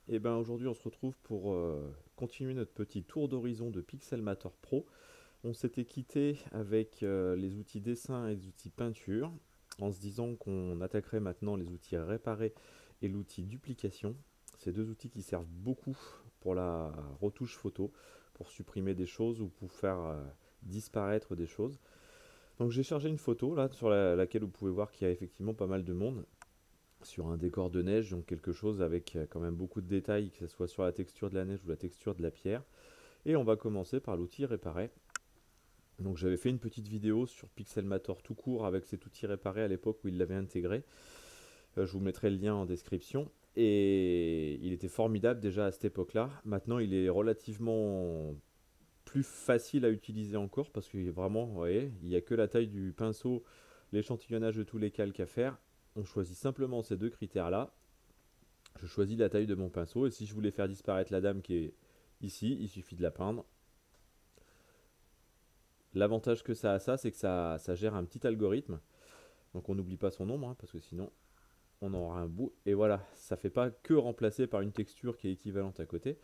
Et ben aujourd'hui on se retrouve pour continuer notre petit tour d'horizon de Pixelmator Pro. On s'était quitté avec les outils dessin et les outils peinture, en se disant qu'on attaquerait maintenant les outils réparer et l'outil duplication. Ces deux outils qui servent beaucoup pour la retouche photo, pour supprimer des choses ou pour faire disparaître des choses. Donc j'ai chargé une photo là sur laquelle vous pouvez voir qu'il y a effectivement pas mal de monde sur un décor de neige, donc quelque chose avec quand même beaucoup de détails, que ce soit sur la texture de la neige ou la texture de la pierre. Et on va commencer par l'outil réparer. Donc j'avais fait une petite vidéo sur Pixelmator tout court avec cet outil réparé à l'époque où il l'avait intégré. Je vous mettrai le lien en description. Et il était formidable déjà à cette époque-là. Maintenant il est relativement plus facile à utiliser encore parce que vraiment, vous voyez, il n'y a que la taille du pinceau, l'échantillonnage de tous les calques à faire. On choisit simplement ces deux critères-là. Je choisis la taille de mon pinceau et si je voulais faire disparaître la dame qui est ici, il suffit de la peindre. L'avantage que ça a, c'est que ça gère un petit algorithme. Donc on n'oublie pas son nombre, hein, parce que sinon on aura un bout. Et voilà, ça ne fait pas que remplacer par une texture qui est équivalente à côté.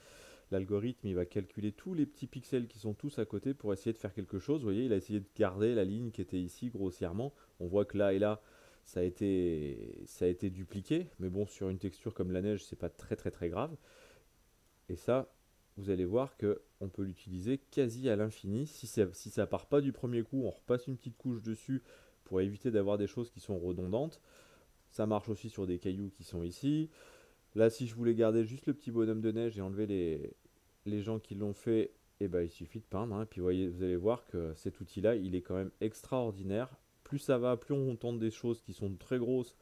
L'algorithme, il va calculer tous les petits pixels qui sont tous à côté pour essayer de faire quelque chose. Vous voyez, il a essayé de garder la ligne qui était ici grossièrement. On voit que là et là, ça a été dupliqué. Mais bon, sur une texture comme la neige, c'est pas très grave. Et ça, vous allez voir que on peut l'utiliser quasi à l'infini. Si ça part pas du premier coup, on repasse une petite couche dessus pour éviter d'avoir des choses qui sont redondantes. Ça marche aussi sur des cailloux qui sont ici. Là, si je voulais garder juste le petit bonhomme de neige et enlever les gens qui l'ont fait, eh ben, il suffit de peindre, hein. Puis vous allez voir que cet outil-là, il est quand même extraordinaire. Plus ça va, plus on tente des choses qui sont très grosses,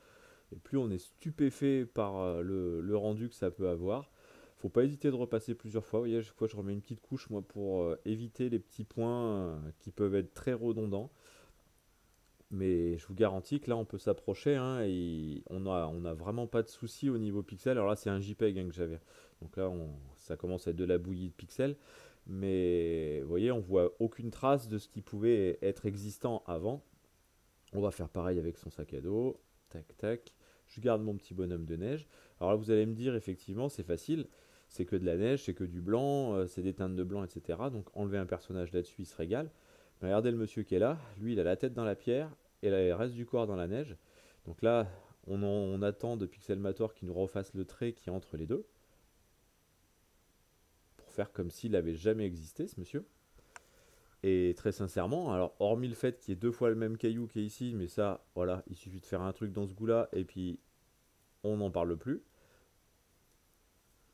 et plus on est stupéfait par le rendu que ça peut avoir. Faut pas hésiter de repasser plusieurs fois. Vous voyez, à chaque fois je remets une petite couche moi pour éviter les petits points qui peuvent être très redondants. Mais je vous garantis que là on peut s'approcher, hein, et on a vraiment pas de soucis au niveau pixel. Alors là c'est un JPEG, hein, que j'avais. Donc là ça commence à être de la bouillie de pixels. Mais vous voyez, on voit aucune trace de ce qui pouvait être existant avant. On va faire pareil avec son sac à dos. Tac, tac. Je garde mon petit bonhomme de neige. Alors là, vous allez me dire, effectivement, c'est facile. C'est que de la neige, c'est que du blanc, c'est des teintes de blanc, etc. Donc enlever un personnage là-dessus, il se régale. Mais regardez le monsieur qui est là. Lui, il a la tête dans la pierre et le reste du corps dans la neige. Donc là, on attend de Pixelmator qu'il nous refasse le trait qui est entre les deux. Pour faire comme s'il n'avait jamais existé, ce monsieur. Et très sincèrement, alors hormis le fait qu'il y ait deux fois le même caillou qui est ici, mais ça, voilà, il suffit de faire un truc dans ce goût-là et puis on n'en parle plus.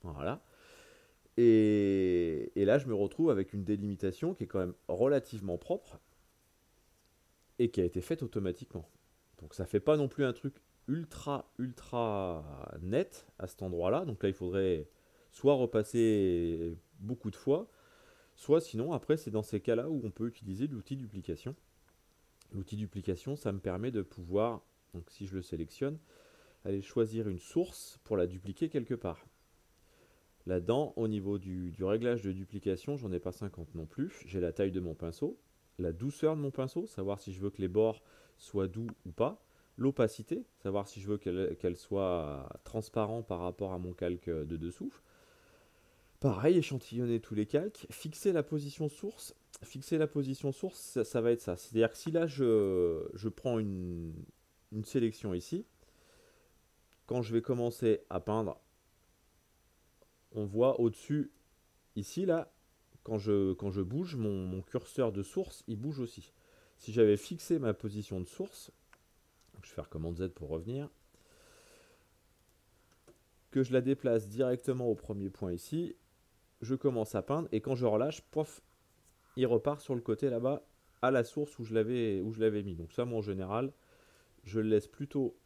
Voilà. Et là, je me retrouve avec une délimitation qui est quand même relativement propre et qui a été faite automatiquement. Donc ça fait pas non plus un truc ultra net à cet endroit-là. Donc là, il faudrait soit repasser beaucoup de fois, soit sinon, après, c'est dans ces cas-là où on peut utiliser l'outil duplication. L'outil duplication, ça me permet de pouvoir, donc si je le sélectionne, aller choisir une source pour la dupliquer quelque part. Là-dedans, au niveau du réglage de duplication, j'en ai pas 50 non plus. J'ai la taille de mon pinceau, la douceur de mon pinceau, savoir si je veux que les bords soient doux ou pas, l'opacité, savoir si je veux qu'elle soit transparent par rapport à mon calque de dessous. Pareil, échantillonner tous les calques, fixer la position source. Fixer la position source, ça va être ça. C'est-à-dire que si là je prends une sélection ici, quand je vais commencer à peindre, on voit au-dessus, ici, là, quand je bouge, mon curseur de source, il bouge aussi. Si j'avais fixé ma position de source, je vais faire commande Z pour revenir, que je la déplace directement au premier point ici, je commence à peindre, et quand je relâche, pof, il repart sur le côté là-bas, à la source où je l'avais mis. Donc ça, moi, en général, je le laisse plutôt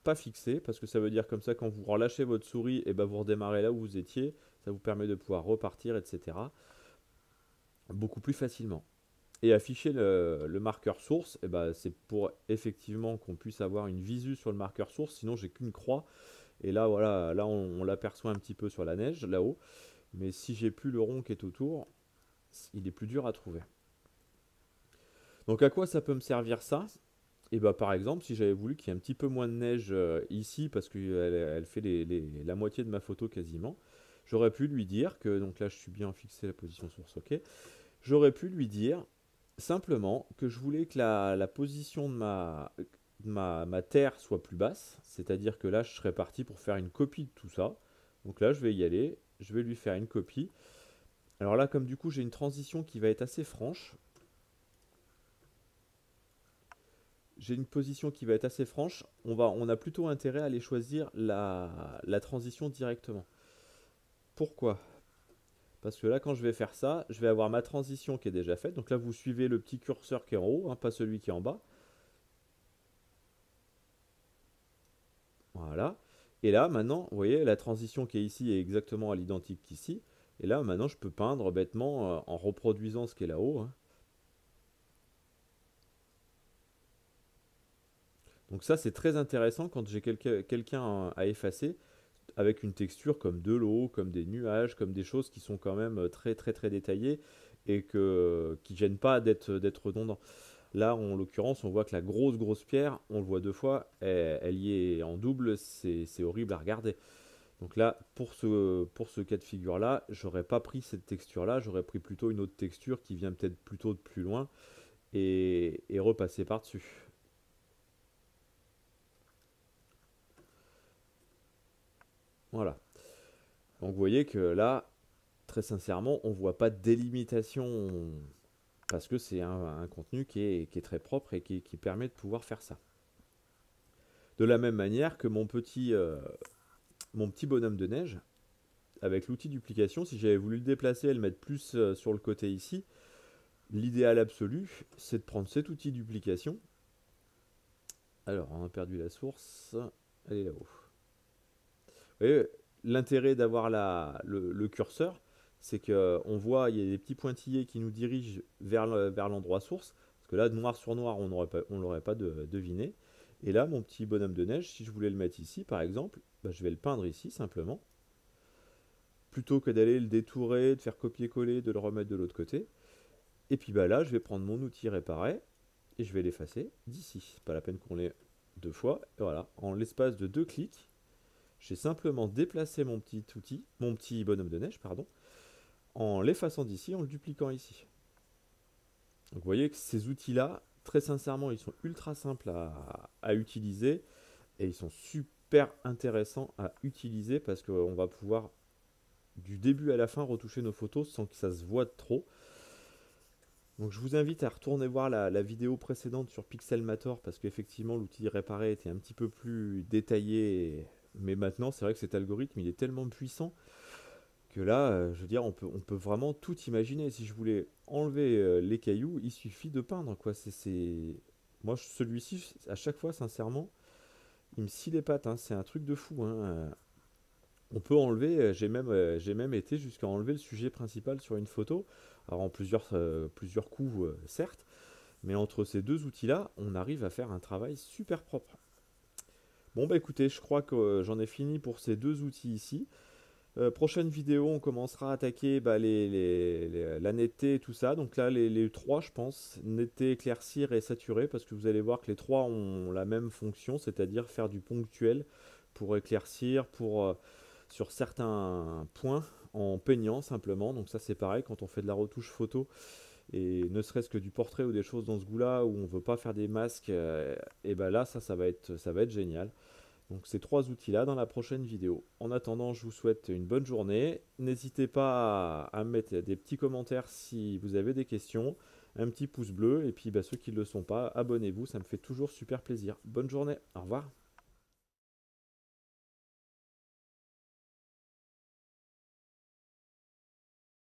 pas fixé, parce que ça veut dire comme ça, quand vous relâchez votre souris, et ben vous redémarrez là où vous étiez, ça vous permet de pouvoir repartir, etc. beaucoup plus facilement. Et afficher le marqueur source, et ben c'est pour effectivement qu'on puisse avoir une visu sur le marqueur source, sinon j'ai qu'une croix. Et là, voilà, là on l'aperçoit un petit peu sur la neige, là-haut. Mais si j'ai plus le rond qui est autour, il est plus dur à trouver. Donc à quoi ça peut me servir ça? Et bah par exemple, si j'avais voulu qu'il y ait un petit peu moins de neige ici, parce qu'elle fait la moitié de ma photo quasiment, j'aurais pu lui dire que, donc là je suis bien fixé la position source, ok, j'aurais pu lui dire simplement que je voulais que la position de ma terre soit plus basse, c'est-à-dire que là je serais parti pour faire une copie de tout ça. Donc là je vais y aller, je vais lui faire une copie. Alors là, comme du coup j'ai une transition qui va être assez franche, j'ai une position qui va être assez franche, on a plutôt intérêt à aller choisir la transition directement. Pourquoi? Parce que là, quand je vais faire ça, je vais avoir ma transition qui est déjà faite. Donc là, vous suivez le petit curseur qui est en haut, hein, pas celui qui est en bas. Voilà. Et là, maintenant, vous voyez, la transition qui est ici est exactement à l'identique qu'ici. Et là, maintenant, je peux peindre bêtement en reproduisant ce qui est là-haut, hein. Donc ça, c'est très intéressant quand j'ai quelqu'un à effacer avec une texture comme de l'eau, comme des nuages, comme des choses qui sont quand même très très très détaillées et qui ne gênent pas d'être redondant. Là, en l'occurrence, on voit que la grosse pierre, on le voit deux fois, elle y est en double, c'est horrible à regarder. Donc là, pour ce cas de figure-là, j'aurais pas pris cette texture-là, j'aurais pris plutôt une autre texture qui vient peut-être plutôt de plus loin et repasser par-dessus. Voilà. Donc vous voyez que là, très sincèrement, on voit pas de délimitation parce que c'est un contenu qui est très propre et qui permet de pouvoir faire ça. De la même manière que mon petit bonhomme de neige, avec l'outil duplication, si j'avais voulu le déplacer et le mettre plus sur le côté ici, l'idéal absolu, c'est de prendre cet outil duplication. Alors, on a perdu la source, elle est là-haut. Vous voyez, l'intérêt d'avoir le curseur, c'est qu'on voit, il y a des petits pointillés qui nous dirigent vers l'endroit source, parce que là, noir sur noir, on ne l'aurait pas deviné. Et là, mon petit bonhomme de neige, si je voulais le mettre ici, par exemple, bah, je vais le peindre ici, simplement, plutôt que d'aller le détourer, de faire copier-coller, de le remettre de l'autre côté. Et puis bah là, je vais prendre mon outil réparer, et je vais l'effacer d'ici. Pas la peine qu'on l'ait deux fois. Et voilà, en l'espace de deux clics, j'ai simplement déplacé mon petit outil, mon petit bonhomme de neige, pardon, en l'effaçant d'ici, en le dupliquant ici. Donc vous voyez que ces outils-là, très sincèrement, ils sont ultra simples à utiliser et ils sont super intéressants à utiliser parce qu'on va pouvoir du début à la fin retoucher nos photos sans que ça se voit trop. Donc je vous invite à retourner voir la vidéo précédente sur Pixelmator parce qu'effectivement l'outil réparé était un petit peu plus détaillé. Mais maintenant c'est vrai que cet algorithme il est tellement puissant que là, je veux dire, on peut vraiment tout imaginer. Si je voulais enlever les cailloux, il suffit de peindre, quoi. Moi, celui-ci, à chaque fois, sincèrement, il me scie les pattes, hein. C'est un truc de fou, hein. On peut enlever, j'ai même été jusqu'à enlever le sujet principal sur une photo. Alors en plusieurs coups, certes, mais entre ces deux outils-là, on arrive à faire un travail super propre. Bon, bah écoutez, je crois que j'en ai fini pour ces deux outils ici. Prochaine vidéo, on commencera à attaquer bah, la netteté et tout ça. Donc là, les trois, je pense, netteté, éclaircir et saturer, parce que vous allez voir que les trois ont la même fonction, c'est-à-dire faire du ponctuel pour éclaircir, sur certains points, en peignant simplement. Donc ça, c'est pareil, quand on fait de la retouche photo, et ne serait-ce que du portrait ou des choses dans ce goût-là, où on veut pas faire des masques, et ben là, ça va être génial. Donc ces trois outils-là dans la prochaine vidéo. En attendant, je vous souhaite une bonne journée. N'hésitez pas à mettre des petits commentaires si vous avez des questions, un petit pouce bleu, et puis bah, ceux qui ne le sont pas, abonnez-vous, ça me fait toujours super plaisir. Bonne journée, au revoir.